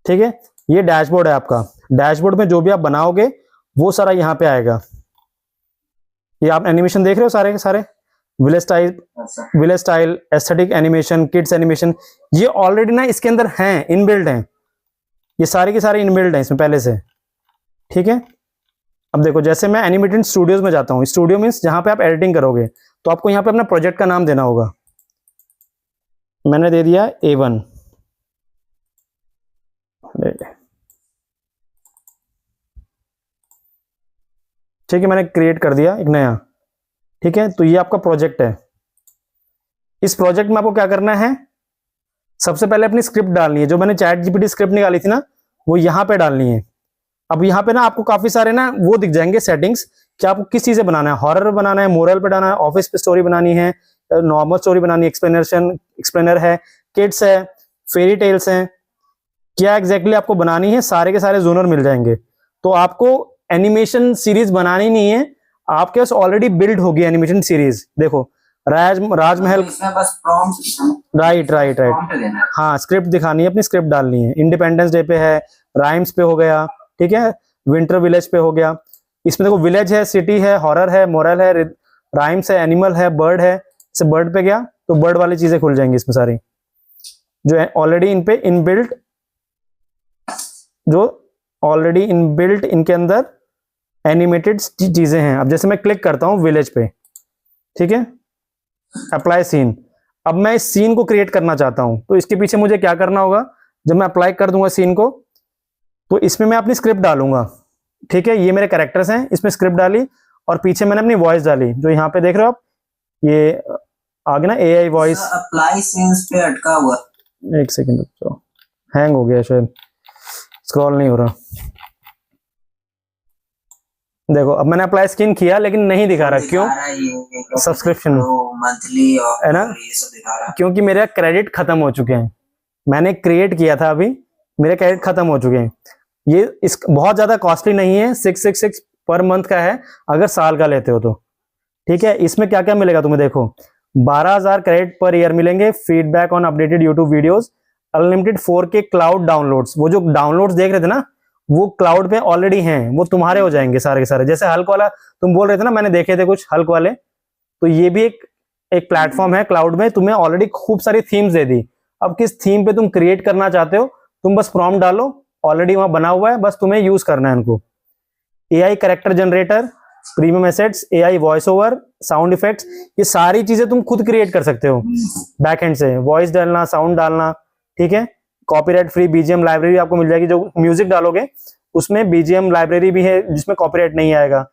ठीक है। ये डैशबोर्ड है आपका, डैशबोर्ड में जो भी आप बनाओगे वो सारा यहाँ पे आएगा। ये आप एनिमेशन देख रहे हो सारे के सारे, village style, aesthetic animation, kids animation, ये ऑलरेडी ना इसके अंदर हैं, इनबिल्ट हैं, ये सारे के सारे इनबिल्ट हैं इसमें पहले से, ठीक है? अब देखो, जैसे मैं एनिमेटेड स्टूडियोज में जाता हूँ, स्टूडियो मीन्स जहां पे आप एडिटिंग करोगे, तो आपको यहाँ पे अपना प्रोजेक्ट का नाम देना होगा। मैंने दे दिया A1, ठीक है, मैंने क्रिएट कर दिया एक नया, ठीक है? तो ये आपका प्रोजेक्ट है। इस प्रोजेक्ट में आपको क्या करना है, सबसे पहले अपनी स्क्रिप्ट डालनी है। जो मैंने चैट जीपीटी स्क्रिप्ट निकाली थी ना, वो यहाँ पे डालनी है। अब यहाँ पे ना आपको काफी सारे ना वो दिख जाएंगे सेटिंग्स कि आपको किस चीज से बनाना है, हॉरर बनाना है, मोरल पे बनाना है, ऑफिस पे स्टोरी बनानी है, नॉर्मल स्टोरी बनानी है, एक्सप्लेनर है, किड्स है, फेरी टेल्स हैं, क्या एग्जैक्टली आपको बनानी है, सारे के सारे जोनर मिल जाएंगे। तो आपको एनिमेशन सीरीज बनानी नहीं है, आपके पास ऑलरेडी बिल्ड होगी एनिमेशन सीरीज। देखो राजमहल, इसमें बस prompt, right right right, prompt देना है। हाँ स्क्रिप्ट दिखानी है, अपनी स्क्रिप्ट डालनी है। इंडिपेंडेंस डे पे है, राइम्स पे हो गया, ठीक है, विंटर विलेज पे हो गया। इसमें देखो विलेज है, सिटी है, हॉरर है, मोरल है, राइम्स है, एनिमल है, बर्ड है। जैसे बर्ड पे गया तो बर्ड वाली चीजें खुल जाएंगी इसमें सारी, जो ऑलरेडी इन पे इनबिल्ट, जो ऑलरेडी इनबिल्ट इनके अंदर एनिमेटेड चीजें हैं। अब जैसे मैं क्लिक करता हूं विलेज पे, ठीक है, अप्लाई सीन। अब मैं इस सीन को क्रिएट करना चाहता हूं, तो इसके पीछे मुझे क्या करना होगा, जब मैं अप्लाई कर दूंगा सीन को, तो इसमें मैं अपनी स्क्रिप्ट डालूंगा, ठीक है। ये मेरे कैरेक्टर्स हैं, इसमें स्क्रिप्ट डाली और पीछे मैंने अपनी वॉइस डाली, जो यहाँ पे देख रहे हो आप, ये आगे ना एआई वॉइस। अप्लाई सीन्स पे अटका हुआ, एक सेकंड रुक जाओ, हैंग हो गया शायद, स्क्रॉल नहीं हो रहा। देखो अब मैंने अप्लाई स्किन किया लेकिन नहीं दिखा रहा, क्यों? सब्सक्रिप्शन मंथली और है ना, ये सब दिखा रहा है। क्योंकि मेरे क्रेडिट खत्म हो चुके हैं। मैंने क्रिएट किया था, अभी मेरे क्रेडिट खत्म हो चुके हैं। ये इस बहुत ज्यादा कॉस्टली नहीं है, 666 पर मंथ का है अगर साल का लेते हो तो, ठीक है। इसमें क्या क्या मिलेगा तुम्हें, देखो 12,000 क्रेडिट पर ईयर मिलेंगे, feedback on updated YouTube videos, unlimited 4K cloud downloads. वो जो डाउनलोड्स देख रहे थे ना, वो क्लाउड पे ऑलरेडी हैं, वो तुम्हारे हो जाएंगे सारे के सारे। जैसे हल्क वाला तुम बोल रहे थे ना, मैंने देखे थे कुछ हल्क वाले, तो ये भी एक प्लेटफॉर्म है क्लाउड में, तुम्हें ऑलरेडी खूब सारी थीम्स दे दी। अब किस थीम पे तुम क्रिएट करना चाहते हो, तुम बस प्रॉम्प्ट डालो, ऑलरेडी वहां बना हुआ है, बस तुम्हें यूज करना है इनको। AI character generator, premium assets, AI voice over, sound effects, ये सारी चीजें तुम खुद क्रिएट कर सकते हो बैक एंड से, वॉइस डालना, साउंड डालना, ठीक है। कॉपीराइट फ्री बीजीएम लाइब्रेरी आपको मिल जाएगी, जो म्यूजिक डालोगे उसमें बीजीएम लाइब्रेरी भी है जिसमें कॉपीराइट नहीं आएगा।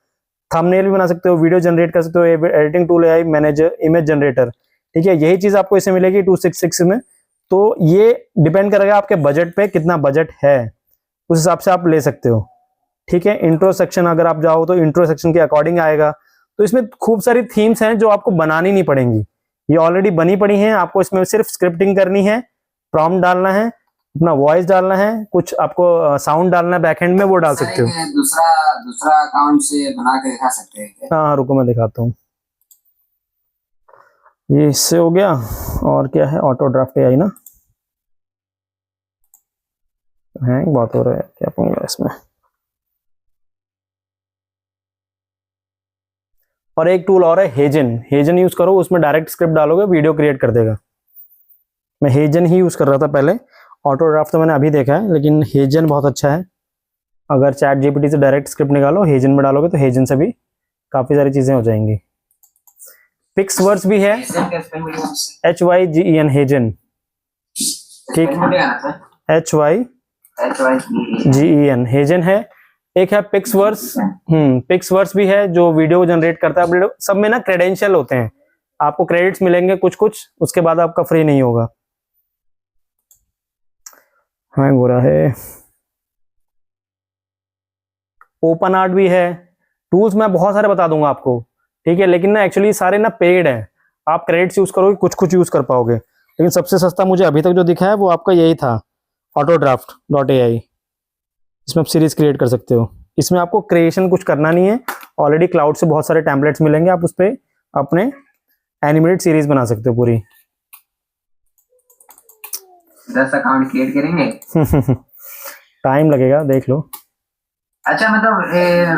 थंबनेल भी बना सकते हो, वीडियो जनरेट कर सकते हो, editing tool AI manager, image generator, ठीक है। यही चीज आपको इससे मिलेगी 266 में। तो ये डिपेंड करेगा आपके बजट पे, कितना बजट है उस हिसाब से आप ले सकते हो, ठीक है। इंट्रो सेक्शन अगर आप जाओ तो इंट्रो सेक्शन के अकॉर्डिंग आएगा। तो इसमें खूब सारी थीम्स हैं जो आपको बनानी नहीं पड़ेंगी, ये ऑलरेडी बनी पड़ी हैं। आपको इसमें सिर्फ स्क्रिप्टिंग करनी है, प्रॉम्प्ट डालना है, अपना वॉइस डालना है, कुछ आपको साउंड डालना है बैकएंड में, वो डाल सकते हो। दूसरा अकाउंट से बना के दिखा सकते हैं क्या? हाँ रुको मैं दिखाता हूँ। ये इससे हो गया, और क्या है, ऑटो ड्राफ्ट एआई ना, हैंग बहुत हो रहा है, क्या पंगा इसमें। और एक टूल और है हेजन, हेजन यूज करो, उसमें डायरेक्ट स्क्रिप्ट डालोगे, वीडियो क्रिएट कर देगा। मैं हेजन ही यूज कर रहा था पहले, ऑटो ड्राफ्ट तो मैंने अभी देखा है, लेकिन हेजन बहुत अच्छा है। अगर चैट जीपीटी से डायरेक्ट स्क्रिप्ट निकालो, हेजन में डालोगे तो हेजन से भी काफी सारी चीजें हो जाएंगी। पिक्सवर्स भी है, HYGEN हेजन, ठीक, HYGEN हेजन है। एक है पिक्सवर्स, पिक्सवर्स भी है जो वीडियो जनरेट करता है। सब में ना क्रेडेंशियल होते हैं, आपको क्रेडिट्स मिलेंगे कुछ कुछ, उसके बाद आपका फ्री नहीं होगा। हैंग हो रहा है। ओपन आर्ट भी है। टूल्स मैं बहुत सारे बता दूंगा आपको, ठीक है, लेकिन ना एक्चुअली सारे ना पेड है, आप क्रेडिट्स यूज करोगे कुछ कुछ यूज कर पाओगे। लेकिन सबसे सस्ता मुझे अभी तक जो दिखा है वो आपका यही था, autodraft.ai। इसमें आप सीरीज क्रिएट कर सकते हो। इसमें आपको क्रिएशन कुछ करना नहीं है, ऑलरेडी क्लाउड से बहुत सारे टेम्पलेट्स मिलेंगे, आप उस पर अपने एनिमेटेड सीरीज बना सकते हो पूरी। 10 अकाउंट क्रिएट करेंगे, टाइम लगेगा, देख लो। अच्छा मतलब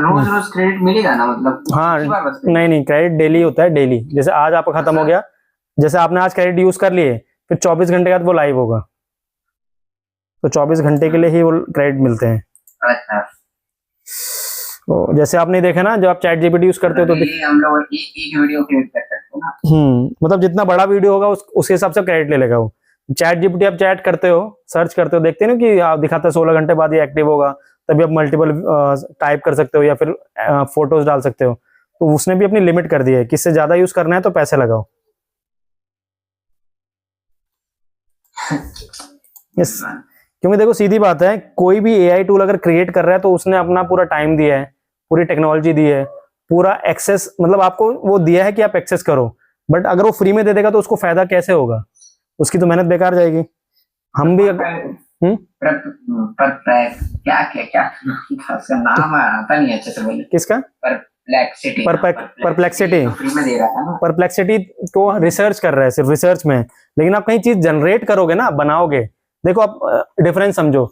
रोज रोज क्रेडिट मिलेगा ना, मतलब हाँ नहीं क्रेडिट डेली होता है, डेली। जैसे आज आपका खत्म हो गया, जैसे आपने आज क्रेडिट यूज कर लिए, फिर 24 घंटे बाद वो लाइव होगा, तो 24 घंटे के लिए ही वो क्रेडिट मिलते हैं। अच्छा, तो जैसे आपने देखा ना, जब आप चैट जीपीटी यूज करते हो तो हम लोग एक वीडियो क्रिएट कर सकते हैं ना। मतलब जितना बड़ा वीडियो होगा उसके हिसाब से क्रेडिट ले लेगा वो। चैट जीपीटी आप चैट करते हो, सर्च करते हो, देखते हैं ना कि आप दिखाता है 16 घंटे बाद ये एक्टिव होगा, तभी आप मल्टीपल टाइप कर सकते हो या फिर फोटोज डाल सकते हो। तो उसने भी अपनी लिमिट कर दी है कि इससे ज्यादा यूज करना है तो पैसे लगाओ। यस, क्योंकि देखो सीधी बात है, कोई भी एआई टूल अगर क्रिएट कर रहा है तो उसने अपना पूरा टाइम दिया है, पूरी टेक्नोलॉजी दी है, पूरा एक्सेस, मतलब आपको वो दिया है कि आप एक्सेस करो। बट अगर वो फ्री में दे देगा तो उसको फायदा कैसे होगा, उसकी तो मेहनत बेकार जाएगी। हम भी क्या क्या क्या उसका नाम आता नहीं अच्छे से बोले। किसका? परप्लेक्सिटी। परप्लेक्सिटी फ्री में दे रहा था ना। परप्लेक्सिटी को रिसर्च कर रहा है, सिर्फ रिसर्च में। लेकिन आप कहीं चीज जनरेट करोगे ना, बनाओगे, देखो आप डिफरेंस समझो।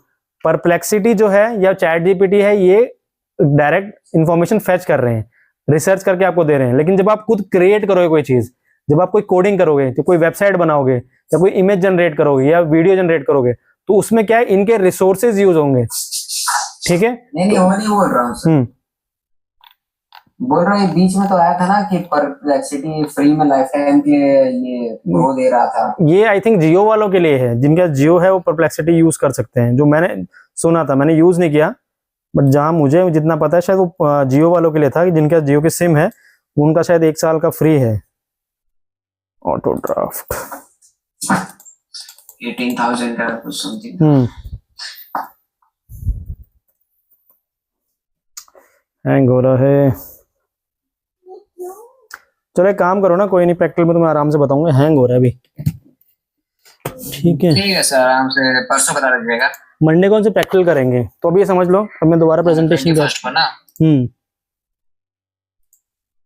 परप्लेक्सिटी जो है या चैट जीपीटी है, ये डायरेक्ट इंफॉर्मेशन फेच कर रहे हैं, रिसर्च करके आपको दे रहे हैं। लेकिन जब आप खुद क्रिएट करोगे कोई चीज, जब आप कोई कोडिंग करोगे, तो कोई वेबसाइट बनाओगे या कोई इमेज जनरेट करोगे या वीडियो जनरेट करोगे, तो उसमें क्या है, इनके रिसोर्सेज यूज होंगे। ठीक है, नहीं वो नहीं बोल रहा हूँ, बोल रहा हूँ ये बीच में तो आया था ना कि परप्लेक्सिटी फ्री में लाइफ टाइम के ये वो दे रहा था। ये आई थिंक जियो वालों के लिए है, जिनका जियो है वो परप्लेक्सिटी यूज कर सकते हैं, जो मैंने सुना था, मैंने यूज नहीं किया, बट जहां मुझे जितना पता है शायद वो जियो वालों के लिए था, कि जिनका जियो की सिम है उनका शायद 1 साल का फ्री है ऑटो ड्राफ्ट। 18,000 का कुछ समथिंग। हैंग हो रहा है। चलो एक काम करो ना, कोई नहीं, प्रैक्टिकल में तुम्हें आराम से बताऊंगा, हैंग हो रहा है अभी। ठीक है सर, आराम से परसों बता दीजिएगा। मंडे कौन से प्रैक्टिकल करेंगे, तो अभी ये समझ लो, अब मैं दोबारा प्रेजेंटेशन कर।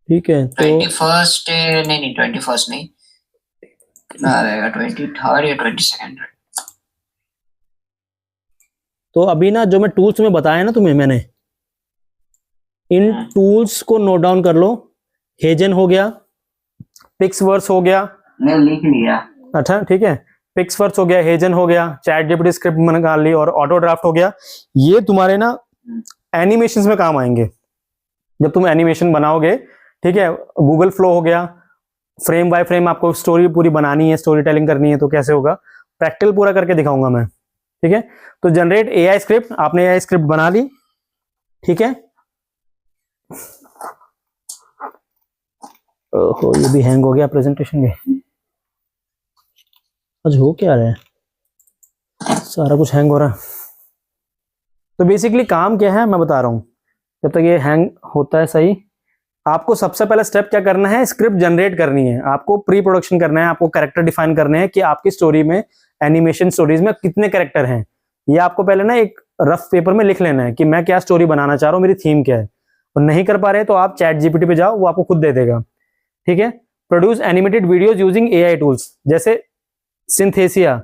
ठीक है, तो 21 नहीं 21 नहीं रहेगा, 23rd या 22nd। तो अभी ना जो मैं टूल्स में बताया ना तुम्हें, मैंने इन टूल्स को नोट डाउन कर लो। हेजन हो गया, पिक्सवर्स हो गया, मैं लिख लिया। अच्छा ठीक है, पिक्सवर्स हो गया, हेजन हो गया, चैट जीपीटी स्क्रिप्ट मैंने निकाल ली, और ऑटो ड्राफ्ट हो गया। ये तुम्हारे ना एनिमेशंस में काम आएंगे, जब तुम एनिमेशन बनाओगे। ठीक है, गूगल फ्लो हो गया, फ्रेम बाय फ्रेम आपको स्टोरी पूरी बनानी है, स्टोरी टेलिंग करनी है, तो कैसे होगा, प्रैक्टिकल पूरा करके दिखाऊंगा मैं। ठीक है, तो जनरेट एआई स्क्रिप्ट, आपने एआई स्क्रिप्ट बना ली। ठीक है, ओहो ये भी हैंग हो गया प्रेजेंटेशन में, आज हो क्या रहा है, सारा कुछ हैंग हो रहा है। तो बेसिकली काम क्या है मैं बता रहा हूं, जब तक ये हैंग होता है सही, आपको सबसे पहला स्टेप क्या करना है, स्क्रिप्ट जनरेट करनी है, आपको प्री प्रोडक्शन करना है, आपको कैरेक्टर डिफाइन करने हैं कि आपकी स्टोरी में, एनिमेशन स्टोरीज में कितने कैरेक्टर हैं। ये आपको पहले ना एक रफ पेपर में लिख लेना है कि मैं क्या स्टोरी बनाना चाह रहा हूँ, मेरी थीम क्या है। और नहीं कर पा रहे तो आप चैट जीपीटी पे जाओ, वो आपको खुद दे देगा। ठीक है, produce animated videos using AI tools, जैसे सिंथेसिया,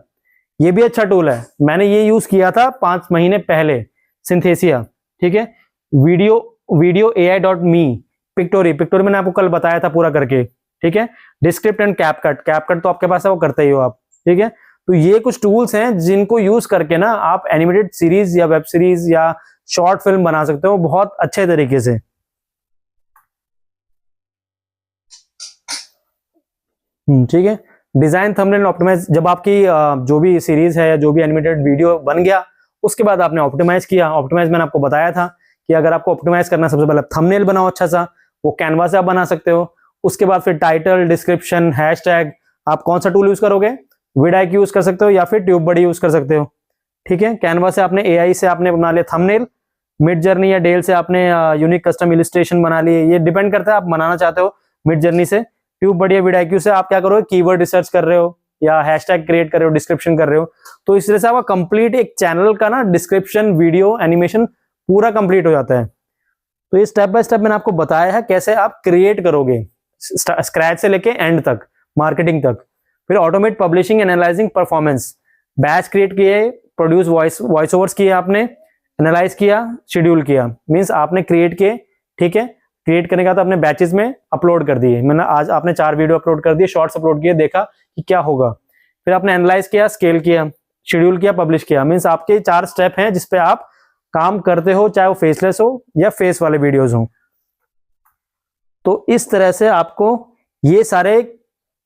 ये भी अच्छा टूल है, मैंने ये यूज किया था 5 महीने पहले, सिंथेसिया। ठीक है, वीडियो AI.me, पिक्टोरी मैंने आपको कल बताया था पूरा करके। ठीक है, डिस्क्रिप्ट एंड कैपकट तो आपके पास है, वो करते ही हो आप। ठीक है, तो ये कुछ टूल्स हैं जिनको यूज करके ना आप एनिमेटेड सीरीज या वेब सीरीज या शॉर्ट फिल्म बना सकते हो बहुत अच्छे तरीके से। ठीक है, डिजाइन थंबनेल ऑप्टिमाइज, जब आपकी जो भी सीरीज है या जो भी एनिमेटेड वीडियो बन गया, उसके बाद आपने ऑप्टिमाइज किया। ऑप्टिमाइज मैंने आपको बताया था कि अगर आपको ऑप्टिमाइज करना, सबसे पहले थंबनेल बनाओ अच्छा सा, वो कैनवा से आप बना सकते हो। उसके बाद फिर टाइटल, डिस्क्रिप्शन, हैशटैग, आप कौन सा टूल यूज करोगे, विडाइक यूज कर सकते हो या फिर ट्यूबबडी यूज कर सकते हो। ठीक है, कैनवा से आपने एआई से आपने बना लिया थंबनेल, मिड जर्नी या डेल से आपने यूनिक कस्टम इलस्ट्रेशन बना लिए, ये डिपेंड करता है आप बनाना चाहते हो मिड जर्नी से। ट्यूबबडी या विडाइक्यू से आप क्या करोगे, कीवर्ड रिसर्च कर रहे हो या हैशटैग क्रिएट कर रहे हो, डिस्क्रिप्शन कर रहे हो, तो इस तरह से आपका कंप्लीट एक चैनल का ना डिस्क्रिप्शन, वीडियो, एनिमेशन पूरा कंप्लीट हो जाता है। तो ये स्टेप बाय स्टेप मैंने आपको बताया है कैसे आप क्रिएट करोगे, स्क्रैच से लेके एंड तक, मार्केटिंग तक। फिर automate publishing, analysing performance, batch create किए, प्रोड्यूस वॉइस ओवर्स किए आपने, एनालाइज किया, शेड्यूल किया, मींस आपने क्रिएट किए। ठीक है, क्रिएट करने का तो आपने बैचेस में अपलोड कर दिए, मैंने आज आपने 4 वीडियो अपलोड कर दिए, शॉर्ट्स अपलोड किए, देखा कि क्या होगा। फिर आपने एनालाइज किया, स्केल किया, शेड्यूल किया, पब्लिश किया, मींस आपके 4 स्टेप हैं जिसपे आप काम करते हो, चाहे वो फेसलेस हो या फेस वाले वीडियोस हो। तो इस तरह से आपको ये सारे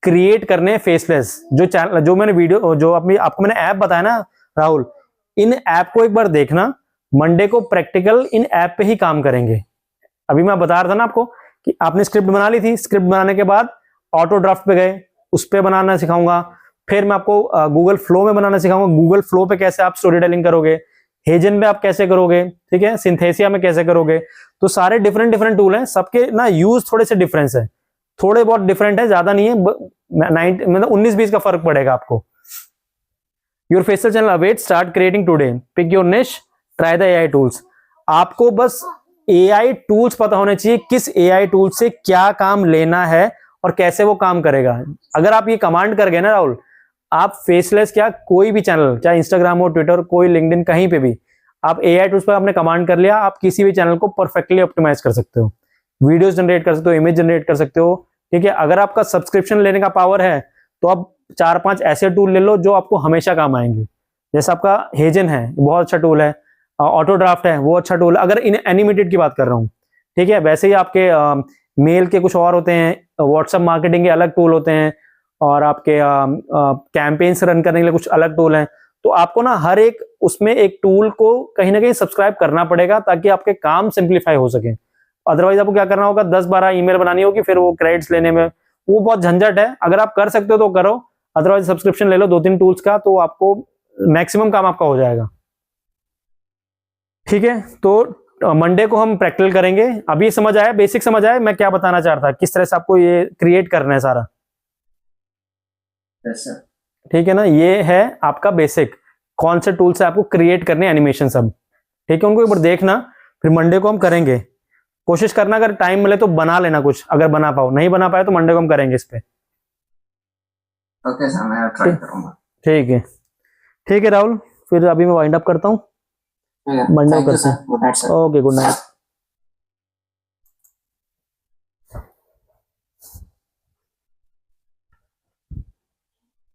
क्रिएट करने फेसलेस, जो चैनल, जो मैंने वीडियो, जो आपको मैंने ऐप बताया ना राहुल, इन ऐप को एक बार देखना, मंडे को प्रैक्टिकल इन ऐप पे ही काम करेंगे। अभी मैं बता रहा था ना आपको कि आपने स्क्रिप्ट बना ली थी, स्क्रिप्ट बनाने के बाद ऑटो ड्राफ्ट पे गए, उस पे बनाना सिखाऊंगा। फिर मैं आपको गूगल फ्लो में बनाना सिखाऊंगा, गूगल फ्लो पे कैसे आप स्टोरी टेलिंग करोगे, हेजन पे आप कैसे करोगे, ठीक है, सिंथेसिया में कैसे करोगे। तो सारे डिफरेंट टूल हैं, सबके ना यूज थोड़े से डिफरेंस है, थोड़े बहुत डिफरेंट है, ज्यादा नहीं है, 19-20 का फर्क पड़ेगा आपको। Your facial channel await, start creating today, pick your niche, try the AI tools. आपको बस एआई टूल्स पता होने चाहिए, किस एआई टूल से क्या काम लेना है और कैसे वो काम करेगा। अगर आप ये कमांड कर गए ना राहुल, आप फेसलेस क्या कोई भी चैनल, चाहे इंस्टाग्राम हो, ट्विटर, कोई लिंक्डइन, कहीं पे भी आप एआई टूल्स पर आपने कमांड कर लिया, आप किसी भी चैनल को परफेक्टली ऑप्टिमाइज कर सकते हो, वीडियोस जनरेट कर सकते हो, इमेज जनरेट कर सकते हो। ठीक है, अगर आपका सब्सक्रिप्शन लेने का पावर है तो आप 4-5 ऐसे टूल ले लो जो आपको हमेशा काम आएंगे। जैसे आपका हेजन है, बहुत अच्छा टूल है, ऑटो ड्राफ्ट है, वो अच्छा टूल है, अगर इन एनिमेटेड की बात कर रहा हूँ। ठीक है, वैसे ही आपके मेल के कुछ और होते हैं, व्हाट्सएप मार्केटिंग के अलग टूल होते हैं, और आपके कैंपेन्स रन करने के लिए कुछ अलग टूल हैं। तो आपको ना हर एक उसमें एक टूल को कहीं ना कहीं सब्सक्राइब करना पड़ेगा ताकि आपके काम सिंप्लीफाई हो सके। अदरवाइज आपको क्या करना होगा, 10-12 ईमेल बनानी होगी, फिर वो क्रेडिट्स लेने में वो बहुत झंझट है। अगर आप कर सकते हो तो करो, अदरवाइज सब्सक्रिप्शन ले लो 2-3 टूल्स का, तो आपको मैक्सिमम काम आपका हो जाएगा। ठीक है, तो मंडे को हम प्रैक्टिकल करेंगे। अभी समझ आया, बेसिक समझ आया मैं क्या बताना चाह रहा था, किस तरह से आपको ये क्रिएट करना है सारा। ठीक है ना, ये है आपका बेसिक, कौन से टूल से आपको क्रिएट करने एनिमेशन सब। ठीक है, उनको एक बार देखना, फिर मंडे को हम करेंगे। कोशिश करना अगर टाइम मिले तो बना लेना कुछ, अगर बना पाओ, नहीं बना पाए तो मंडे को हम करेंगे इस पे। ओके सर, मैं ट्राई करूंगा। ठीक है राहुल, फिर अभी मैं वाइंड अप करता हूँ, मंडे को करते हैं। Good night sir. Okay, good night.